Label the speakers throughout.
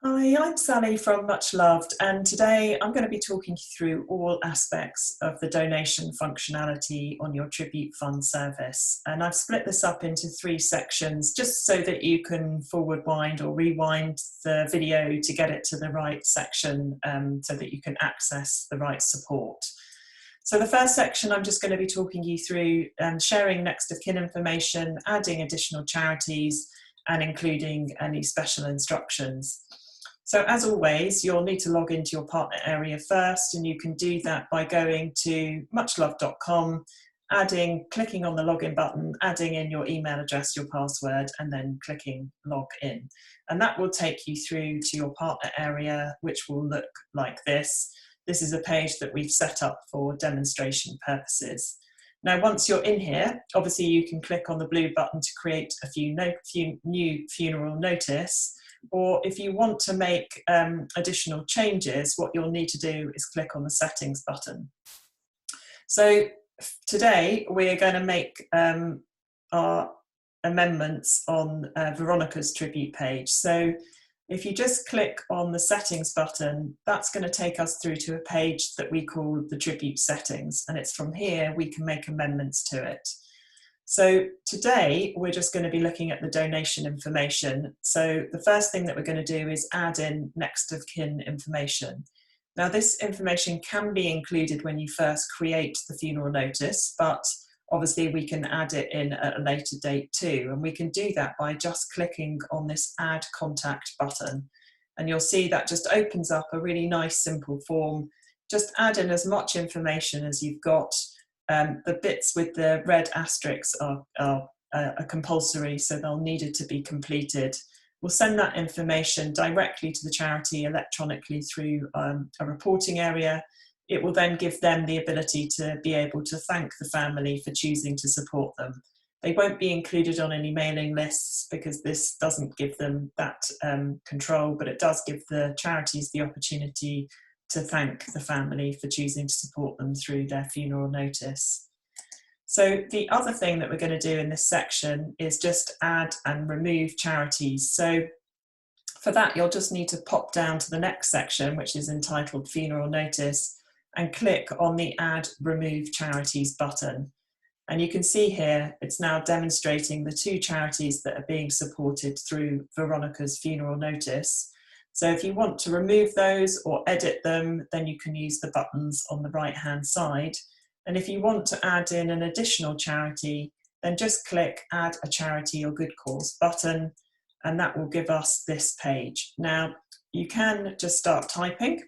Speaker 1: Hi, I'm Sally from Much Loved, and today I'm going to be talking you through all aspects of the donation functionality on your Tribute Fund service. And I've split this up into three sections just so that you can forward wind or rewind the video to get it to the right section so that you can access the right support. So the first section, I'm just going to be talking you through sharing next of kin information, adding additional charities, and including any special instructions. So as always, you'll need to log into your partner area first, and you can do that by going to muchlove.com, clicking on the login button, adding in your email address, your password, and then clicking log in. And that will take you through to your partner area, which will look like this. This is a page that we've set up for demonstration purposes. Now, once you're in here, obviously you can click on the blue button to create a new funeral notice. Or if you want to make additional changes, what you'll need to do is click on the settings button. So today we're going to make our amendments on Veronica's tribute page. So if you just click on the settings button, that's going to take us through to a page that we call the tribute settings. And it's from here we can make amendments to it. So today we're just going to be looking at the donation information. So the first thing that we're going to do is add in next of kin information. Now this information can be included when you first create the funeral notice, but obviously we can add it in at a later date too. And we can do that by just clicking on this add contact button. And you'll see that just opens up a really nice simple form. Just add in as much information as you've got. The bits with the red asterisks are compulsory, so they'll need it to be completed. We'll send that information directly to the charity electronically through a reporting area. It will then give them the ability to be able to thank the family for choosing to support them. They won't be included on any mailing lists because this doesn't give them that control, but it does give the charities the opportunity to thank the family for choosing to support them through their funeral notice. So the other thing that we're going to do in this section is just add and remove charities. So for that, you'll just need to pop down to the next section, which is entitled Funeral Notice, and click on the Add Remove Charities button. And you can see here, it's now demonstrating the two charities that are being supported through Veronica's funeral notice. So if you want to remove those or edit them, then you can use the buttons on the right-hand side. And if you want to add in an additional charity, then just click Add a Charity or Good Cause button, and that will give us this page. Now, you can just start typing,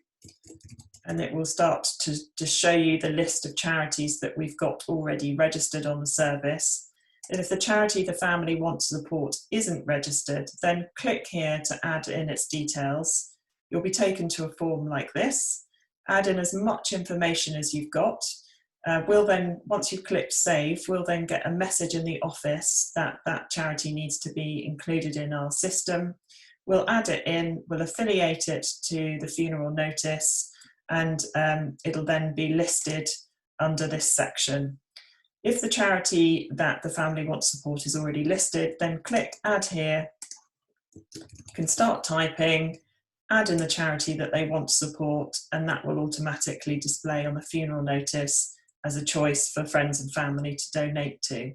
Speaker 1: and it will start to show you the list of charities that we've got already registered on the service. And if the charity the family wants to support isn't registered, then click here to add in its details. You'll be taken to a form like this. Add in as much information as you've got. We'll then, once you've clicked save, we'll then get a message in the office that that charity needs to be included in our system. We'll add it in, we'll affiliate it to the funeral notice, and it'll then be listed under this section. If the charity that the family wants support is already listed, then click add here. You can start typing, add in the charity that they want to support, and that will automatically display on the funeral notice as a choice for friends and family to donate to.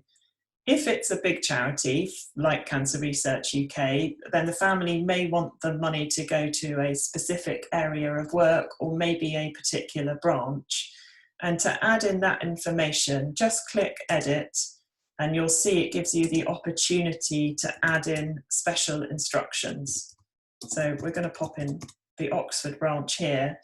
Speaker 1: If it's a big charity, like Cancer Research UK, then the family may want the money to go to a specific area of work or maybe a particular branch. And to add in that information, just click edit, and you'll see it gives you the opportunity to add in special instructions. So we're going to pop in the Oxford branch here.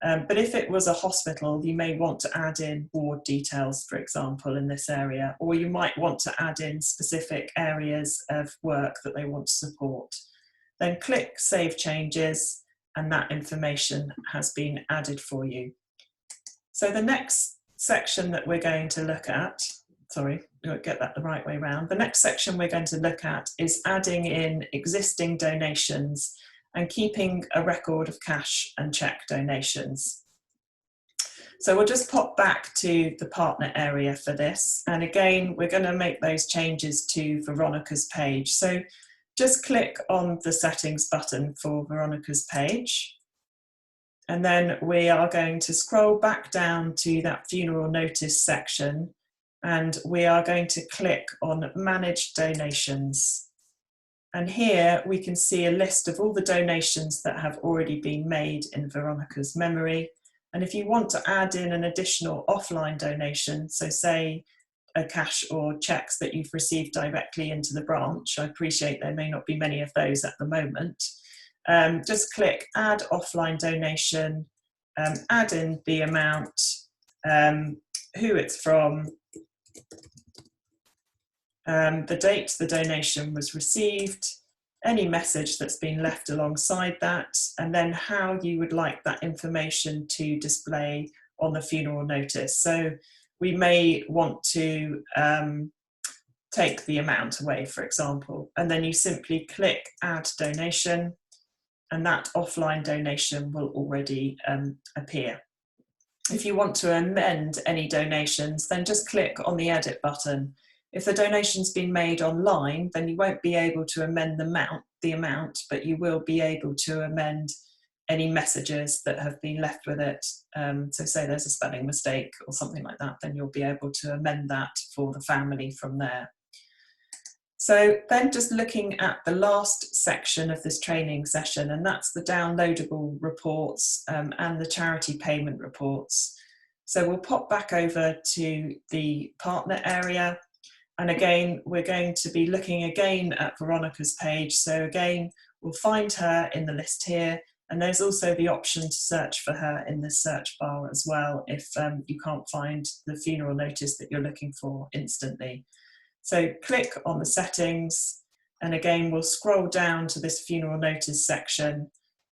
Speaker 1: But if it was a hospital, you may want to add in ward details, for example, in this area, or you might want to add in specific areas of work that they want to support. Then click Save Changes, and that information has been added for you. So the next section that we're going to look at, sorry, we'll get that the right way around. The next section we're going to look at is adding in existing donations and keeping a record of cash and cheque donations. So we'll just pop back to the partner area for this. And again, we're going to make those changes to Veronica's page. So just click on the settings button for Veronica's page. And then we are going to scroll back down to that funeral notice section, and we are going to click on Manage Donations. And here we can see a list of all the donations that have already been made in Veronica's memory. And if you want to add in an additional offline donation, so say a cash or cheques that you've received directly into the branch, I appreciate there may not be many of those at the moment, just click Add Offline Donation, add in the amount, who it's from, the date the donation was received, any message that's been left alongside that, and then how you would like that information to display on the funeral notice. So we may want to take the amount away, for example, and then you simply click Add Donation, and that offline donation will already appear. If you want to amend any donations, then just click on the Edit button. If the donation's been made online, then you won't be able to amend the amount, but you will be able to amend any messages that have been left with it. So say there's a spelling mistake or something like that, then you'll be able to amend that for the family from there. So then just looking at the last section of this training session, and that's the downloadable reports and the charity payment reports. So we'll pop back over to the partner area. And again, we're going to be looking again at Veronica's page. So again, we'll find her in the list here. And there's also the option to search for her in the search bar as well, if you can't find the funeral notice that you're looking for instantly. So click on the settings, and again, we'll scroll down to this funeral notice section.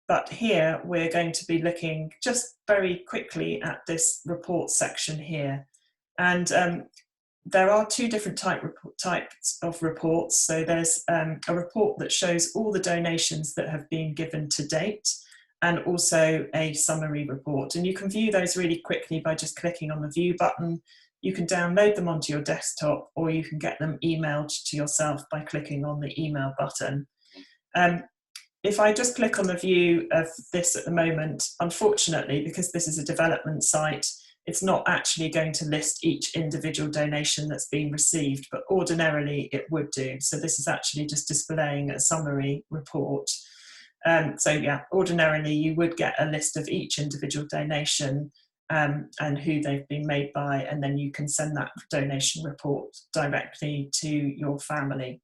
Speaker 1: But here we're going to be looking just very quickly at this report section here. And there are two different types of reports. So there's a report that shows all the donations that have been given to date, and also a summary report. And you can view those really quickly by just clicking on the View button. You can download them onto your desktop, or you can get them emailed to yourself by clicking on the email button. If I just click on the view of this at the moment, unfortunately, because this is a development site, it's not actually going to list each individual donation that's been received, but ordinarily it would do. So this is actually just displaying a summary report. So yeah, ordinarily you would get a list of each individual donation and who they've been made by, and then you can send that donation report directly to your family.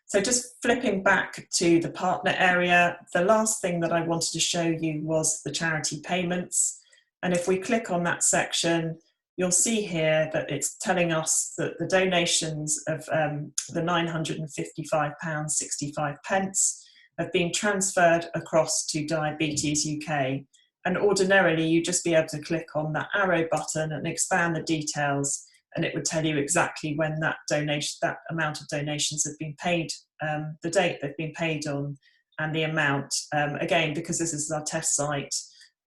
Speaker 1: So just flipping back to the partner area, the last thing that I wanted to show you was the charity payments. And if we click on that section, you'll see here that it's telling us that the donations of the £955.65 have been transferred across to Diabetes UK. And ordinarily, you'd just be able to click on that arrow button and expand the details, and it would tell you exactly when that amount of donations have been paid, the date they've been paid on, and the amount. Again, because this is our test site,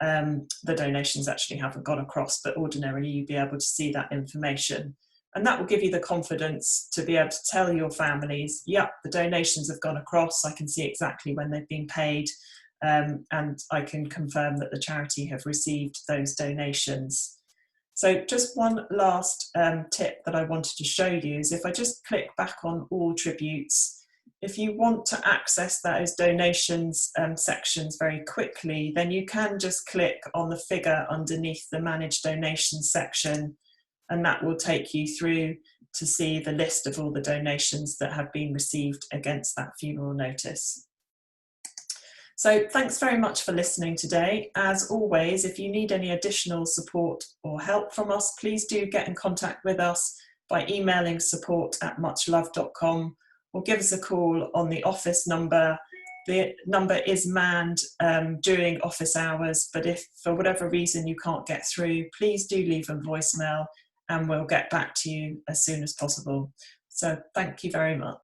Speaker 1: the donations actually haven't gone across, but ordinarily you'd be able to see that information. And that will give you the confidence to be able to tell your families, yep, the donations have gone across, I can see exactly when they've been paid, and I can confirm that the charity have received those donations. So just one last tip that I wanted to show you is if I just click back on all tributes, if you want to access those donations sections very quickly, then you can just click on the figure underneath the Manage Donations section, and that will take you through to see the list of all the donations that have been received against that funeral notice. So thanks very much for listening today. As always, if you need any additional support or help from us, please do get in contact with us by emailing support@muchlove.com, or give us a call on the office number. The number is manned during office hours, but if for whatever reason you can't get through, please do leave a voicemail and we'll get back to you as soon as possible. So thank you very much.